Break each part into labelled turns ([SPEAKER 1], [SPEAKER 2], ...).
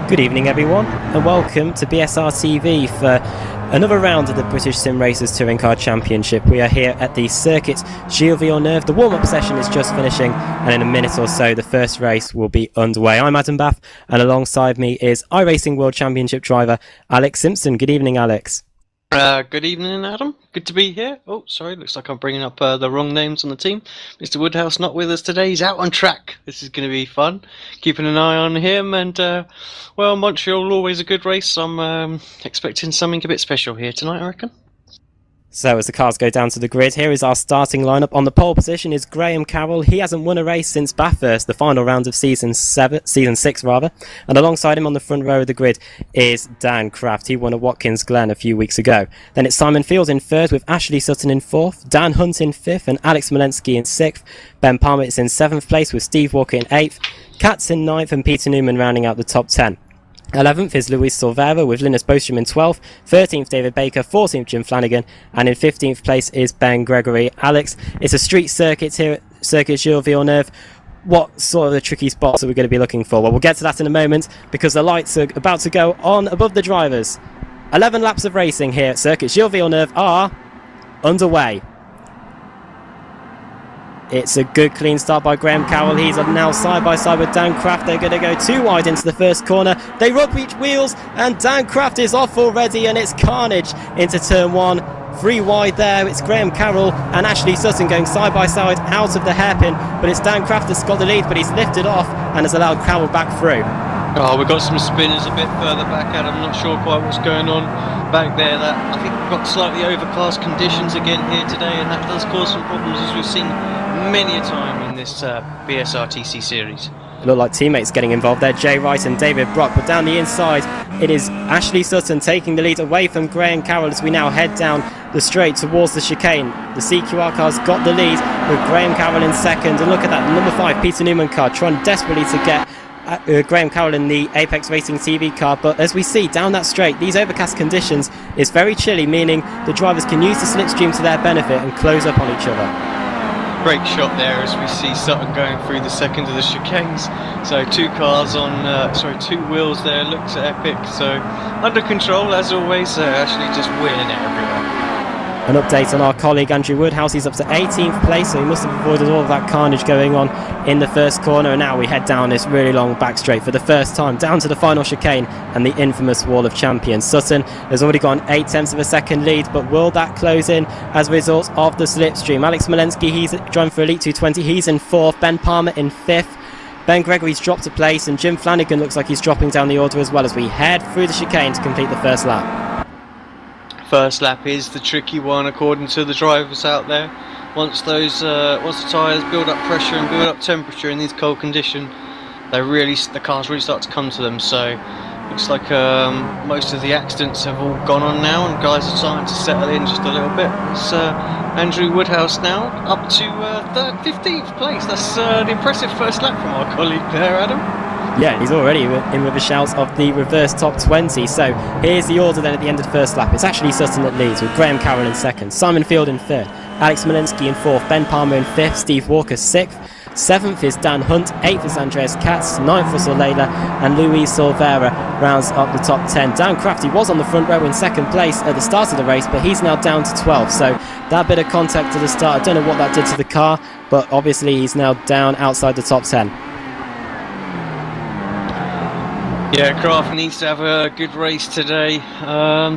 [SPEAKER 1] Good evening everyone and welcome to BSRTV for another round of the British Sim Racers Touring Car Championship. We are here at the circuit Gilles Villeneuve. The warm-up session is just finishing and in a minute or so the first race will be underway. I'm Adam Bath and alongside me is iRacing World Championship driver Alex Simpson. Good evening, Alex.
[SPEAKER 2] Good evening, Adam. Good to be here. Oh, sorry, looks like I'm bringing up the wrong names on the team. Mr. Woodhouse not with us today. He's out on track. This is going to be fun. Keeping an eye on him. And, well, Montreal, always a good race. I'm expecting something a bit special here tonight, I reckon.
[SPEAKER 1] So as the cars go down to the grid, here is our starting lineup. On the pole position is Graham Carroll. He hasn't won a race since Bathurst, the final round of season 6 rather. And alongside him on the front row of the grid is Dan Kraft. He won at Watkins Glen a few weeks ago. Then it's Simon Field in third with Ashley Sutton in fourth, Dan Hunt in fifth and Alex Malensky in sixth. Ben Palmer is in seventh place with Steve Walker in eighth. Katz in ninth and Peter Newman rounding out the top 10. 11th is Luis Silvera with Linus Bostrom in 12th, 13th David Baker, 14th Jim Flanagan, and in 15th place is Ben Gregory. Alex, it's a street circuit here at Circuit Gilles Villeneuve. What sort of the tricky spots are we going to be looking for? Well, we'll get to that in a moment because the lights are about to go on above the drivers. 11 laps of racing here at Circuit Gilles Villeneuve are underway. It's a good clean start by Graham Carroll. He's now side by side with Dan Kraft. They're going to go too wide into the first corner. They rub each wheels and Dan Kraft is off already and it's carnage into turn one. 3 wide there. It's Graham Carroll and Ashley Sutton going side by side out of the hairpin. But it's Dan Kraft that's got the lead, but he's lifted off and has allowed Carroll back through.
[SPEAKER 2] Oh, we've got some spinners a bit further back, Adam. I'm not sure quite what's going on back there. I think we've got slightly overcast conditions again here today, and that does cause some problems as we've seen many a time in this BSRTC series.
[SPEAKER 1] It looked like teammates getting involved there, Jay Wright and David Brock, but down the inside it is Ashley Sutton taking the lead away from Graham Carroll as we now head down the straight towards the chicane. The CQR car's got the lead with Graham Carroll in second, and look at that, number 5 Peter Newman car trying desperately to get Graham Carroll in the Apex Racing TV car, but as we see down that straight, these overcast conditions is very chilly, meaning the drivers can use the slipstream to their benefit and close up on each other.
[SPEAKER 2] Great shot there as we see Sutton going through the second of the chicanes. So 2 cars on, 2 wheels there, looks epic. So under control as always, actually just winning it everywhere.
[SPEAKER 1] An update on our colleague Andrew Woodhouse. He's up to 18th place, so he must have avoided all of that carnage going on in the first corner. And now we head down this really long back straight for the first time, down to the final chicane and the infamous Wall of Champions. Sutton has already got an 0.8 of a second lead, but will that close in as a result of the slipstream? Alex Malensky, he's driving for Elite 220, he's in 4th, Ben Palmer in 5th. Ben Gregory's dropped a place and Jim Flanagan looks like he's dropping down the order as well as we head through the chicane to complete the first lap.
[SPEAKER 2] First lap is the tricky one according to the drivers out there. Once the tyres build up pressure and build up temperature in these cold conditions, the cars really start to come to them. So looks like most of the accidents have all gone on now and guys are starting to settle in just a little bit. It's Andrew Woodhouse now up to 15th place. That's an impressive first lap from our colleague there, Adam.
[SPEAKER 1] Yeah, he's already in with a shout of the reverse top 20. So here's the order then at the end of the first lap. It's Ashley Sutton that leads with Graham Carroll in second, Simon Field in third, Alex Malensky in fourth, Ben Palmer in fifth, Steve Walker sixth, 7th is Dan Hunt, 8th is Andreas Katz, 9th Russell Layla, and Luis Silvera rounds up the top 10. Dan Crafty was on the front row in second place at the start of the race, but he's now down to 12th. So that bit of contact at the start, I don't know what that did to the car, but obviously he's now down outside the top 10.
[SPEAKER 2] Yeah, Kraft needs to have a good race today.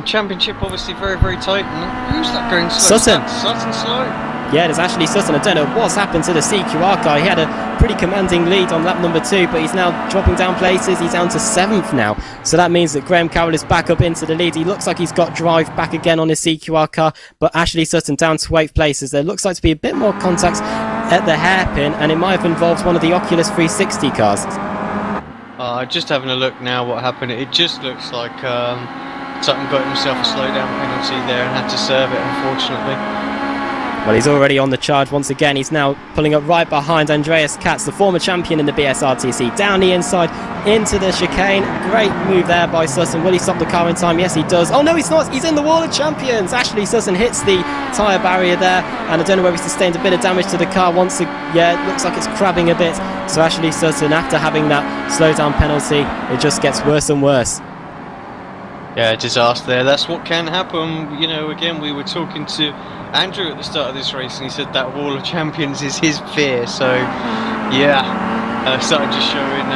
[SPEAKER 2] Championship obviously very, very tight. And who's that going slow?
[SPEAKER 1] Sutton.
[SPEAKER 2] Sutton slow?
[SPEAKER 1] Yeah, there's Ashley Sutton. I don't know what's happened to the CQR car. He had a pretty commanding lead on lap number 2, but he's now dropping down places. He's down to 7th now. So that means that Graham Carroll is back up into the lead. He looks like he's got drive back again on his CQR car, but Ashley Sutton down to 8th places. There looks like to be a bit more contact at the hairpin, and it might have involved one of the Oculus 360 cars.
[SPEAKER 2] Just having a look now what happened. It just looks like Sutton got himself a slowdown penalty there and had to serve it, unfortunately.
[SPEAKER 1] Well, he's already on the charge once again. He's now pulling up right behind Andreas Katz, the former champion in the BSRTC, down the inside into the chicane. Great move there by Sutton. Will he stop the car in time? Yes, he does. Oh no, he's not. He's in the wall of champions. Ashley Sutton hits the tyre barrier there, and I don't know whether he sustained a bit of damage to the car once. Yeah, it looks like it's crabbing a bit. So Ashley Sutton, after having that slowdown penalty, it just gets worse and worse.
[SPEAKER 2] Yeah, disaster there. That's what can happen. You know, again, we were talking to Andrew at the start of this race, and he said that wall of champions is his fear. So, yeah, started just showing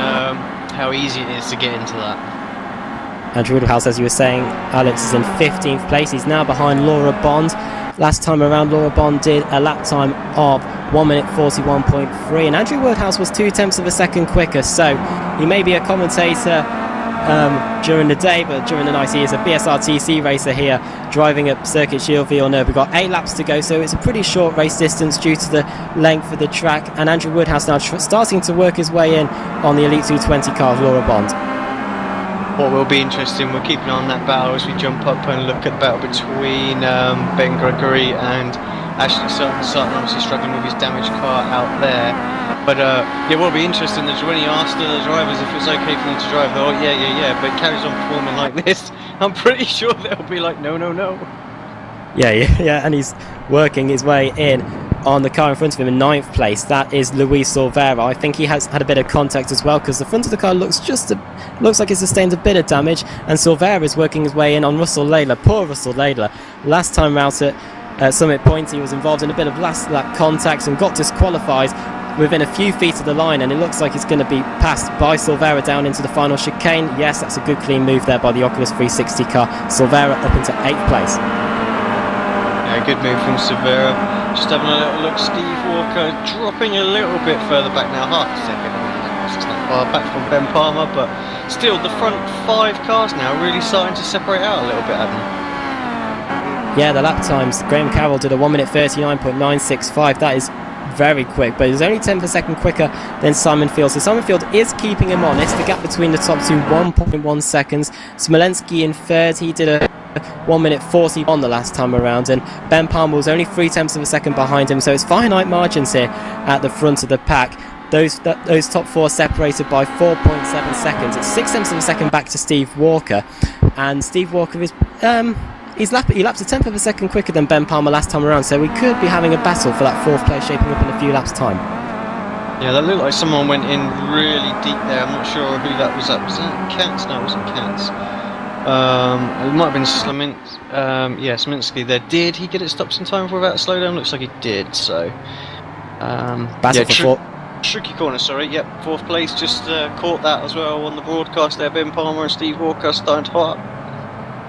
[SPEAKER 2] how easy it is to get into that.
[SPEAKER 1] Andrew Woodhouse, as you were saying, Alex is in 15th place. He's now behind Laura Bond. Last time around, Laura Bond did a lap time of 1 minute 41.3, and Andrew Woodhouse was 0.2 of a second quicker. So he may be a commentator during the day, but during the night he is a BSRTC racer here, driving at Circuit Gilles Villeneuve. We've got 8 laps to go, so it's a pretty short race distance due to the length of the track, and Andrew Woodhouse now starting to work his way in on the Elite 220 car of Laura Bond.
[SPEAKER 2] What will be interesting, we're keeping on that battle as we jump up and look at the battle between Ben Gregory and Ashley Sutton. Sutton obviously struggling with his damaged car out there. But yeah, what will be interesting is when he asked the drivers if it was okay for them to drive, they're, oh yeah, but it carries on performing like this, I'm pretty sure they'll be like, no.
[SPEAKER 1] Yeah, and he's working his way in on the car in front of him in 9th place. That is Luis Silvera. I think he has had a bit of contact as well, because the front of the car looks like it sustained a bit of damage, and Silvera is working his way in on Russell Laidler. Poor Russell Laidler. Last time out at Summit Point, he was involved in a bit of last lap contact and got disqualified within a few feet of the line, and it looks like he's going to be passed by Silvera down into the final chicane. Yes, that's a good clean move there by the Oculus 360 car. Silvera up into 8th place.
[SPEAKER 2] Yeah, good move from Silvera. Just having a little look, Steve Walker dropping a little bit further back now, half a second. It's not far back from Ben Palmer, but still the front 5 cars now really starting to separate out a little bit, Adam.
[SPEAKER 1] Yeah, the lap times. Graham Carroll did a 1 minute 39.965. That is very quick, but he's only 10th a second quicker than Simon Field. So Simon Field is keeping him honest. The gap between the top two, 1.1 seconds. Smolensky in third, he did a 1 minute 41 the last time around, and Ben Palmer was only 0.3 of a second behind him. So it's finite margins here at the front of the pack. Those top 4 separated by 4.7 seconds. It's 0.6 of a second back to Steve Walker, and Steve Walker is he laps a 10th of a second quicker than Ben Palmer last time around, so we could be having a battle for that 4th place shaping up in a few laps' time. Yeah,
[SPEAKER 2] that looked like someone went in really deep there. I'm not sure who that was. Was that Katz? No, it wasn't Katz. It might have been Sminsky there. Did he get it stopped in time without a slowdown? Looks like he did, so...
[SPEAKER 1] battle for 4th.
[SPEAKER 2] Tricky corner, sorry. Yep, 4th place. Just caught that as well on the broadcast there. Ben Palmer and Steve Walker starting to hot up.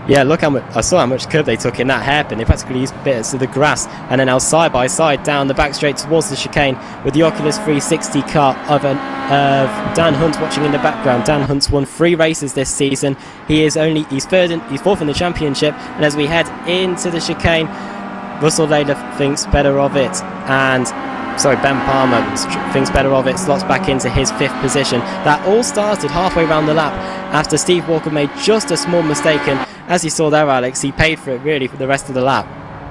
[SPEAKER 1] Yeah, look I saw how much curb they took in that hairpin. They practically used bits of the grass, and then now side by side down the back straight towards the chicane with the Oculus 360 car of Dan Hunt watching in the background. Dan Hunt's won 3 races this season. He's 4th in the championship, and as we head into the chicane, Russell Laidler thinks better of it, and Ben Palmer thinks better of it, slots back into his 5th position. That all started halfway around the lap after Steve Walker made just a small mistake, and as you saw there, Alex, he paid for it really for the rest of the lap.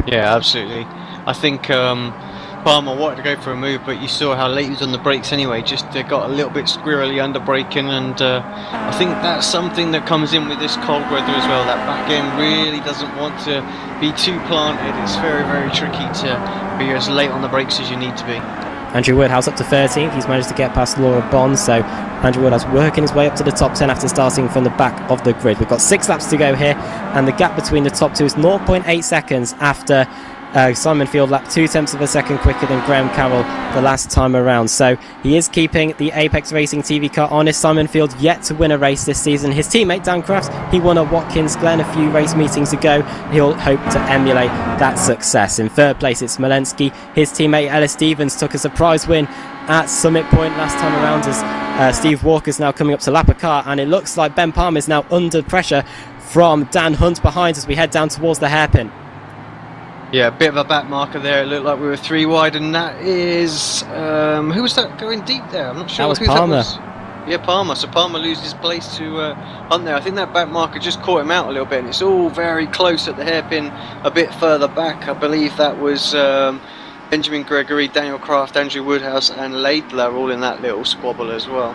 [SPEAKER 1] Yeah,
[SPEAKER 2] absolutely. I think Palmer wanted to go for a move, but you saw how late he was on the brakes anyway. Just got a little bit squirrely under braking, and I think that's something that comes in with this cold weather as well. That back end really doesn't want to be too planted. It's very, very tricky to be as late on the brakes as you need to be.
[SPEAKER 1] Andrew Woodhouse up to 13th. He's managed to get past Laura Bond, so Andrew Woodhouse working his way up to the top 10 after starting from the back of the grid. We've got 6 laps to go here, and the gap between the top 2 is 0.8 seconds after Simon Field lapped 0.2 of a second quicker than Graham Carroll the last time around. So he is keeping the Apex Racing TV car honest. Simon Field yet to win a race this season. His teammate Dan Crafts, he won at Watkins Glen a few race meetings ago. He'll hope to emulate that success. In 3rd place it's Smolensky. His teammate Ellis Stevens took a surprise win at Summit Point last time around, as Steve Walker's now coming up to lap a car, and it looks like Ben Palmer is now under pressure from Dan Hunt behind as we head down towards the hairpin.
[SPEAKER 2] Yeah, a bit of a back marker there. It looked like we were 3 wide, and that is... who was that going deep there? I'm not sure.
[SPEAKER 1] That was Palmer.
[SPEAKER 2] Yeah, Palmer. So Palmer loses place to Hunt there. I think that back marker just caught him out a little bit, and it's all very close at the hairpin, a bit further back. I believe that was Benjamin Gregory, Daniel Craft, Andrew Woodhouse and Laidler all in that little squabble as well.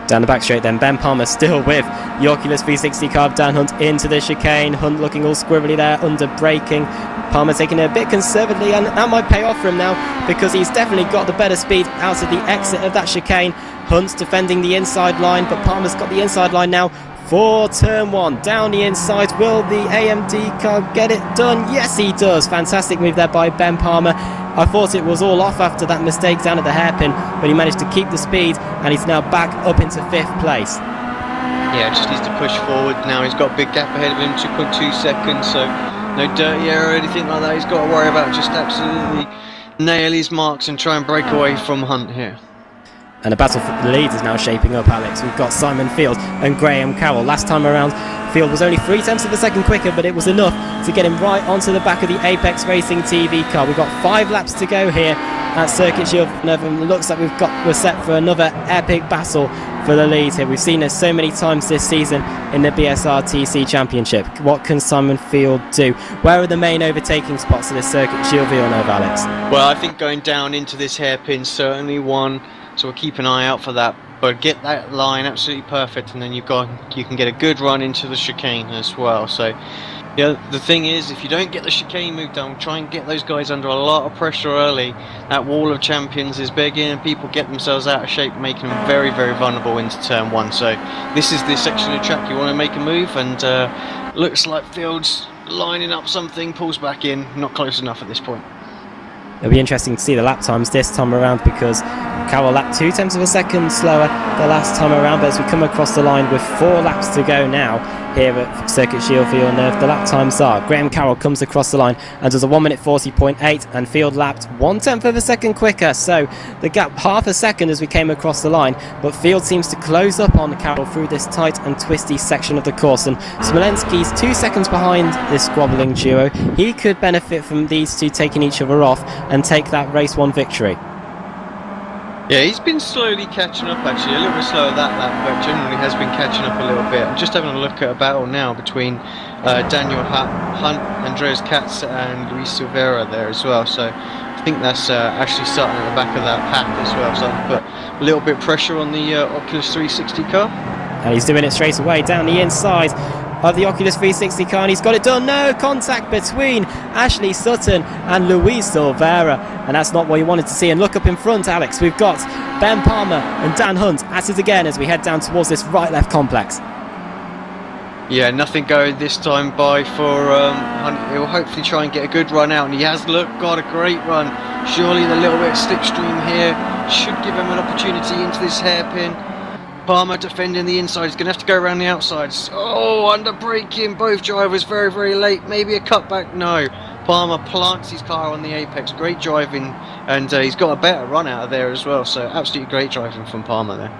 [SPEAKER 1] Down the back straight then, Ben Palmer still with the Oculus 360 car of Dan Hunt into the chicane. Hunt looking all squirrely there, under braking. Palmer taking it a bit conservatively, and that might pay off for him now because he's definitely got the better speed out of the exit of that chicane. Hunt's defending the inside line, but Palmer's got the inside line now for turn 1. Down the inside, will the AMD car get it done? Yes, he does. Fantastic move there by Ben Palmer. I thought it was all off after that mistake down at the hairpin, but he managed to keep the speed, and he's now back up into 5th place.
[SPEAKER 2] Yeah, just needs to push forward now. He's got a big gap ahead of him, 2.2 seconds, so no dirty air or anything like that he's got to worry about. Just absolutely nail his marks and try and break away from Hunt here.
[SPEAKER 1] And the battle for the lead is now shaping up, Alex. We've got Simon Field and Graham Carroll. Last time around, Field was only 0.3 of a second quicker, but it was enough to get him right onto the back of the Apex Racing TV car. We've got 5 laps to go here at Circuit Shield, and it looks like we're set for another epic battle for the lead here. We've seen it so many times this season in the BSRTC Championship. What can Simon Field do? Where are the main overtaking spots of this Circuit Shield Villeneuve, Alex?
[SPEAKER 2] Well, I think going down into this hairpin certainly one, so we'll keep an eye out for that. But get that line absolutely perfect, and then you can get a good run into the chicane as well. So, yeah, the thing is, if you don't get the chicane moved down, try and get those guys under a lot of pressure early. That wall of champions is big, and people get themselves out of shape, making them very, very vulnerable into turn 1. So this is the section of track you want to make a move, and looks like Field's lining up something, pulls back in, not close enough at this point.
[SPEAKER 1] It'll be interesting to see the lap times this time around, because Carroll lapped 0.2 of a second slower the last time around, but as we come across the line with 4 laps to go now here at Circuit Shield Villeneuve, the lap times are: Graham Carroll comes across the line and does a 1 minute 40.8, and Field lapped 1/10 of a second quicker, so the gap half a second as we came across the line, but Field seems to close up on Carroll through this tight and twisty section of the course, and Smolenski's 2 seconds behind this squabbling duo. He could benefit from these two taking each other off and take that race 1 victory.
[SPEAKER 2] Yeah, he's been slowly catching up actually, a little bit slower that lap, but generally has been catching up a little bit. I'm just having a look at a battle now between Daniel Hunt, Andreas Katz and Luis Silveira there as well, so I think that's Ashley Sutton at the back of that pack as well, so I put a little bit of pressure on the Oculus 360 car.
[SPEAKER 1] And he's doing it straight away down the inside of the Oculus 360 car, and he's got it done. No contact between Ashley Sutton and Luis Silveira, and that's not what you wanted to see. And look up in front, Alex, we've got Ben Palmer and Dan Hunt at it again as we head down towards this right-left complex.
[SPEAKER 2] Yeah, nothing going this time by for Hunt. He'll hopefully try and get a good run out, and he has got a great run. Surely the little bit of slipstream here should give him an opportunity into this hairpin. Palmer defending the inside, he's going to have to go around the outsides. Oh, under braking, both drivers very, very late. Maybe a cutback, no. Palmer plants his car on the apex, great driving, and he's got a better run out of there as well, so absolutely great driving from Palmer there.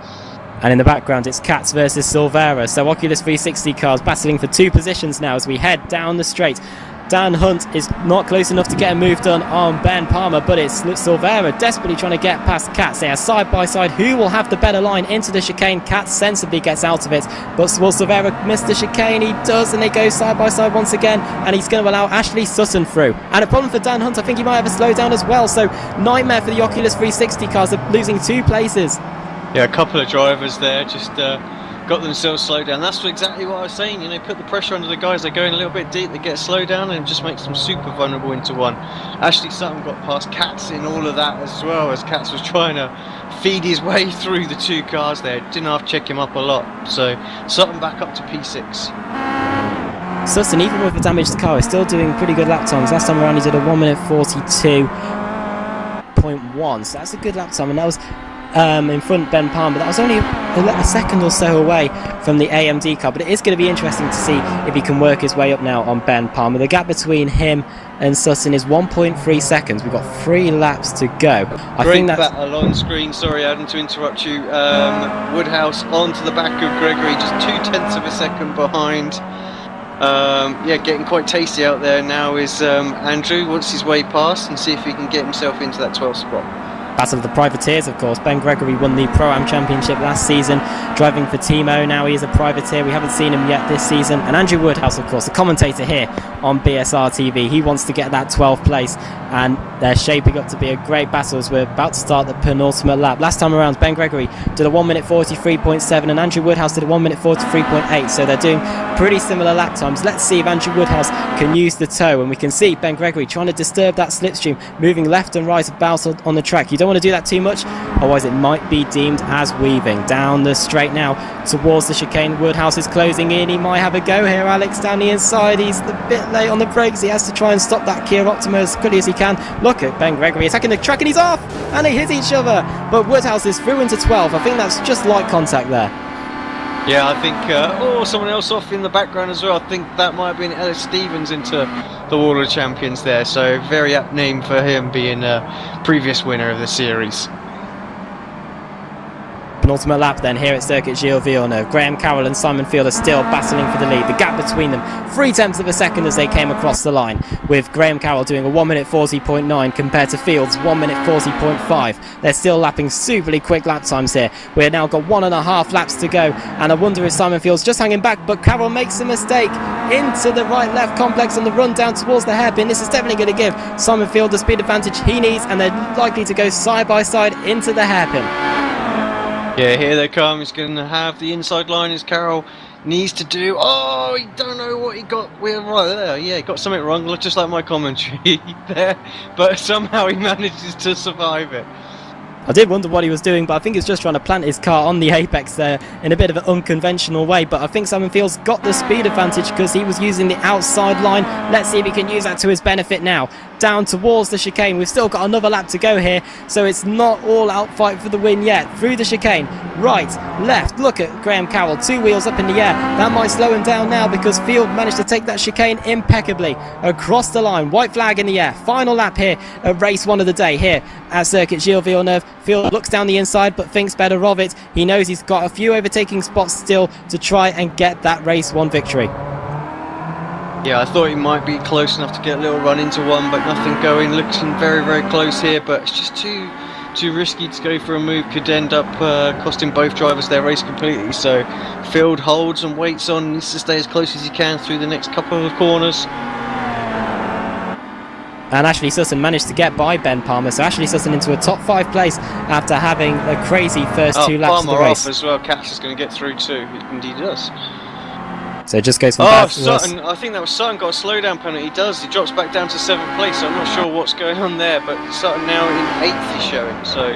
[SPEAKER 1] And in the background it's Katz versus Silveira, so Oculus 360 cars battling for 2 positions now as we head down the straight. Dan Hunt is not close enough to get a move done on Ben Palmer, but it's Silveira desperately trying to get past Katz. They are side by side. Who will have the better line into the chicane? Katz sensibly gets out of it, but will Silveira miss the chicane? He does, and they go side by side once again, and he's going to allow Ashley Sutton through. And a problem for Dan Hunt, I think he might have a slowdown as well, so nightmare for the Oculus 360 cars. They're losing 2 places.
[SPEAKER 2] Yeah, a couple of drivers there just got themselves slowed down. That's exactly what I was saying, you know, put the pressure under the guys. They're going a little bit deep, they get slowed down, and it just makes them super vulnerable into 1. Ashley Sutton got past Katz in all of that as well, as Katz was trying to feed his way through the 2 cars there. Didn't have to check him up a lot, so Sutton back up to P6.
[SPEAKER 1] Sutton, even with a damaged car, is still doing pretty good lap times. Last time around he did a 1 minute 42.1, so that's a good lap time, and that was in front Ben Palmer. That was only a second or so away from the AMD car, but it is going to be interesting to see if he can work his way up now on Ben Palmer. The gap between him and Sutton is 1.3 seconds. We've got 3 laps to go. I think that's
[SPEAKER 2] battle on screen. Sorry, Adam, to interrupt you. Woodhouse onto the back of Gregory, just 0.2 of a second behind. Yeah, getting quite tasty out there now is Andrew. Wants his way past and see if he can get himself into that 12th spot.
[SPEAKER 1] Battle of the Privateers, of course. Ben Gregory won the Pro-Am Championship last season, driving for Timo. Now he is a privateer. We haven't seen him yet this season. And Andrew Woodhouse, of course, the commentator here on BSR TV. He wants to get that 12th place, and they're shaping up to be a great battle as we're about to start the penultimate lap. Last time around, Ben Gregory did a 1 minute 43.7 and Andrew Woodhouse did a 1 minute 43.8, so they're doing pretty similar lap times. Let's see if Andrew Woodhouse can use the toe, and we can see Ben Gregory trying to disturb that slipstream, moving left and right about on the track. You don't want to do that too much, otherwise it might be deemed as weaving. Down the straight now towards the chicane. Woodhouse is closing in. He might have a go here. Alex down the inside. He's a bit late on the brakes. He has to try and stop that Kia Optima as quickly as he can. Look at Ben Gregory attacking the track, and he's off, and they hit each other, but Woodhouse is through into 12. I think that's just light contact there.
[SPEAKER 2] Yeah, I think someone else off in the background as well. I think that might have been Ellis Stevens into the Wall of Champions there, so very apt name for him, being a previous winner of the series.
[SPEAKER 1] Penultimate lap then here at Circuit Gilles Villeneuve. Graham Carroll and Simon Field are still battling for the lead. The gap between them 0.3 of a second as they came across the line, with Graham Carroll doing a 1 minute 40.9 compared to Field's 1 minute 40.5. They're still lapping superly quick lap times here. We've now got 1.5 laps to go, and I wonder if Simon Field's just hanging back, but Carroll makes a mistake into the right-left complex on the run down towards the hairpin. This is definitely going to give Simon Field the speed advantage he needs, and they're likely to go side by side into the hairpin.
[SPEAKER 2] Yeah, here they come. He's going to have the inside line as Carroll needs to do. Oh, he don't know what he got. We're right there. Yeah, he got something wrong, just like my commentary there. But somehow he manages to survive it.
[SPEAKER 1] I did wonder what he was doing, but I think he's just trying to plant his car on the apex there in a bit of an unconventional way. But I think Simon Field's got the speed advantage because he was using the outside line. Let's see if he can use that to his benefit now. Down towards the chicane. We've still got another lap to go here, so it's not all out fight for the win yet. Through the chicane, right, left. Look at Graham Carroll, 2 wheels up in the air. That might slow him down now because Field managed to take that chicane impeccably across the line. White flag in the air. Final lap here at race 1 of the day here at Circuit Gilles Villeneuve. Field looks down the inside but thinks better of it. He knows he's got a few overtaking spots still to try and get that race 1 victory.
[SPEAKER 2] Yeah, I thought he might be close enough to get a little run into one, but nothing going. Looking very, very close here, but it's just too risky to go for a move. Could end up costing both drivers their race completely. So Field holds and waits on, needs to stay as close as he can through the next couple of corners.
[SPEAKER 1] And Ashley Sutton managed to get by Ben Palmer, so Ashley Sutton into a top 5 place after having a crazy first 2 laps
[SPEAKER 2] Palmer
[SPEAKER 1] of the race.
[SPEAKER 2] Off as well. Cash is going to get through too. Indeed he does.
[SPEAKER 1] So it just goes from bad to worse.
[SPEAKER 2] Sutton, I think that was Sutton got a slowdown penalty. He does. He drops back down to 7th place. So I'm not sure what's going on there, but Sutton now in 8th is showing. So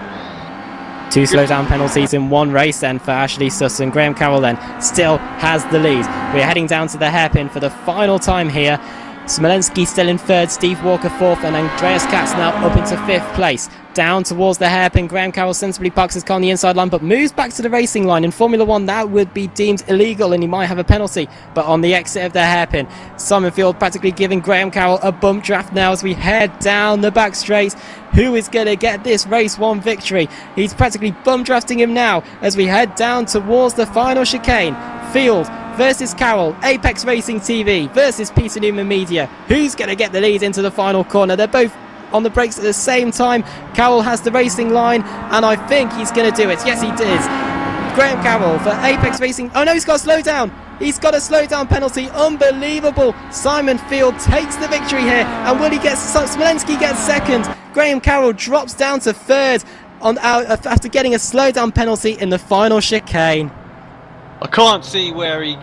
[SPEAKER 1] 2 slowdown penalties in 1 race then for Ashley Sutton. Graham Carroll then still has the lead. We're heading down to the hairpin for the final time here. Smolenski still in 3rd, Steve Walker 4th, and Andreas Katz now up into 5th place. Down towards the hairpin, Graham Carroll sensibly parks his car on the inside line, but moves back to the racing line. In Formula 1, that would be deemed illegal, and he might have a penalty. But on the exit of the hairpin, Simon Field practically giving Graham Carroll a bump draft now as we head down the back straight. Who is going to get this race 1 victory? He's practically bump drafting him now as we head down towards the final chicane. Field versus Carroll, Apex Racing TV versus Peter Newman Media. Who's going to get the lead into the final corner? They're both on the brakes at the same time. Carroll has the racing line, and I think he's going to do it. Yes, he did. Graham Carroll for Apex Racing. Oh no, he's got a slow down. He's got a slow down penalty. Unbelievable. Simon Field takes the victory here, and will he get? Smolenski gets 2nd. Graham Carroll drops down to 3rd after getting a slow down penalty in the final chicane.
[SPEAKER 2] I can't see where he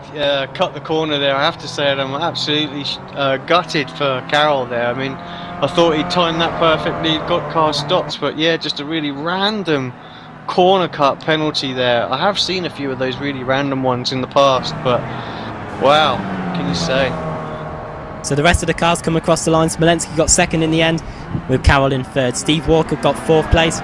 [SPEAKER 2] cut the corner there. I have to say I'm absolutely gutted for Carroll there. I mean, I thought he'd timed that perfectly, got car stopped, but yeah, just a really random corner cut penalty there. I have seen a few of those really random ones in the past, but wow, what can you say?
[SPEAKER 1] So the rest of the cars come across the line. Smolenski got 2nd in the end, with Carroll in 3rd. Steve Walker got 4th place.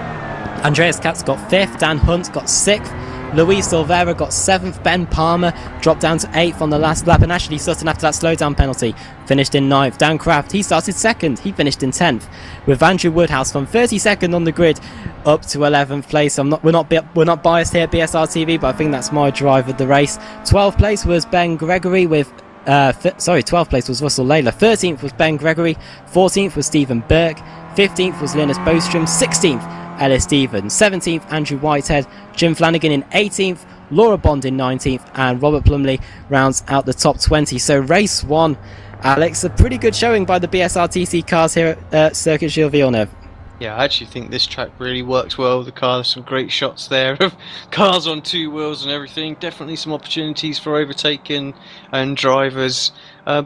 [SPEAKER 1] Andreas Katz got 5th. Dan Hunt got 6th. Luis Silveira got 7th. Ben Palmer dropped down to 8th on the last lap, and Ashley Sutton, after that slowdown penalty, finished in 9th. Dan Kraft, he started 2nd, he finished in 10th, with Andrew Woodhouse from 32nd on the grid up to 11th place. We're not biased here at BSR TV, but I think that's my drive of the race. 12th place was Ben Gregory with 12th place was Russell Layla. 13th was Ben Gregory. 14th was Stephen Burke. 15th was Linus Bostrom. 16th Ellis Stevens. 17th, Andrew Whitehead. Jim Flanagan in 18th. Laura Bond in 19th. And Robert Plumley rounds out the top 20. So race 1, Alex, a pretty good showing by the BSRTC cars here at Circuit Gilles Villeneuve.
[SPEAKER 2] Yeah, I actually think this track really works well with the car. There's some great shots there of cars on 2 wheels and everything. Definitely some opportunities for overtaking and drivers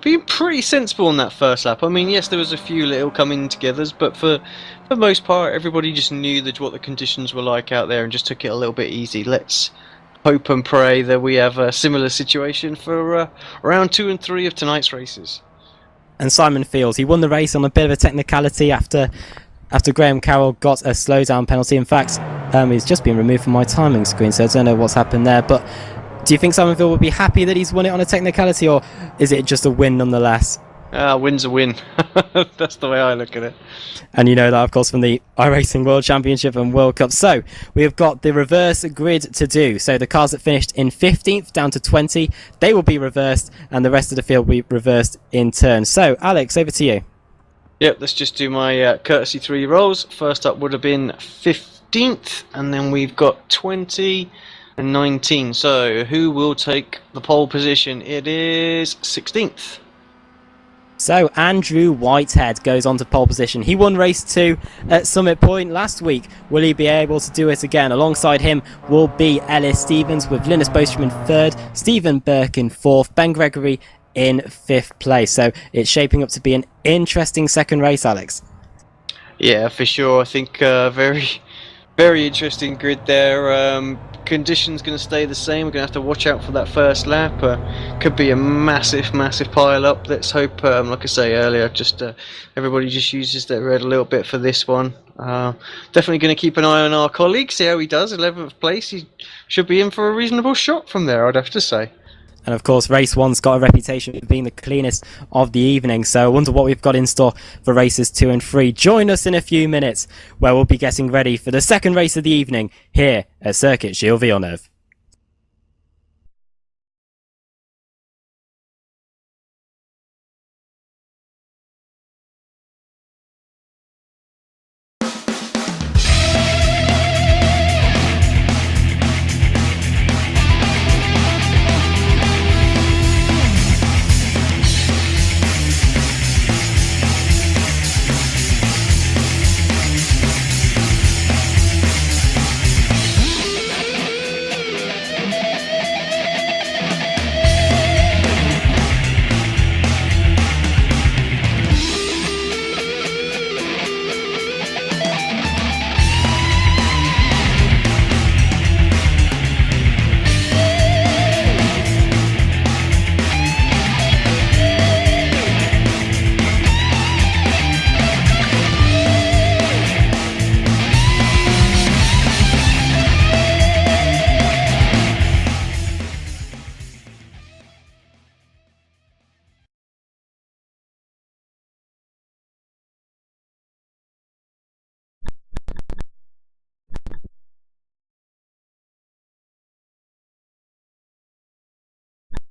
[SPEAKER 2] being pretty sensible on that first lap. I mean, yes, there was a few little coming togethers, but for the most part, everybody just knew what the conditions were like out there and just took it a little bit easy. Let's hope and pray that we have a similar situation for round 2 and 3 of tonight's races.
[SPEAKER 1] And Simon Fields, he won the race on a bit of a technicality after Graham Carroll got a slowdown penalty. In fact, he's just been removed from my timing screen, so I don't know what's happened there. But do you think Simon Field would be happy that he's won it on a technicality, or is it just a win nonetheless?
[SPEAKER 2] Win's a win. That's the way I look at it.
[SPEAKER 1] And you know that, of course, from the iRacing World Championship and World Cup. So we have got the reverse grid to do. So the cars that finished in 15th down to 20, they will be reversed, and the rest of the field will be reversed in turn. So, Alex, over to you.
[SPEAKER 2] Yep, let's just do my courtesy 3 rolls. First up would have been 15th, and then we've got 20 and 19. So who will take the pole position? It is 16th.
[SPEAKER 1] So Andrew Whitehead goes on to pole position. He won race 2 at Summit Point last week. Will he be able to do it again? Alongside him will be Ellis Stevens, with Linus Bostrom in 3rd, Stephen Burke in 4th, Ben Gregory in 5th place. So it's shaping up to be an interesting second race, Alex.
[SPEAKER 2] Yeah, for sure. I think very, very interesting grid there. Conditions going to stay the same. We're going to have to watch out for that first lap. Could be a massive pile up. Let's hope, like I say earlier, just everybody just uses their head a little bit for this one. Definitely going to keep an eye on our colleague, see how he does. 11th place, he should be in for a reasonable shot from there, I'd have to say.
[SPEAKER 1] And of course, race 1's got a reputation for being the cleanest of the evening, so I wonder what we've got in store for races 2 and 3. Join us in a few minutes, where we'll be getting ready for the second race of the evening here at Circuit Gilles Villeneuve.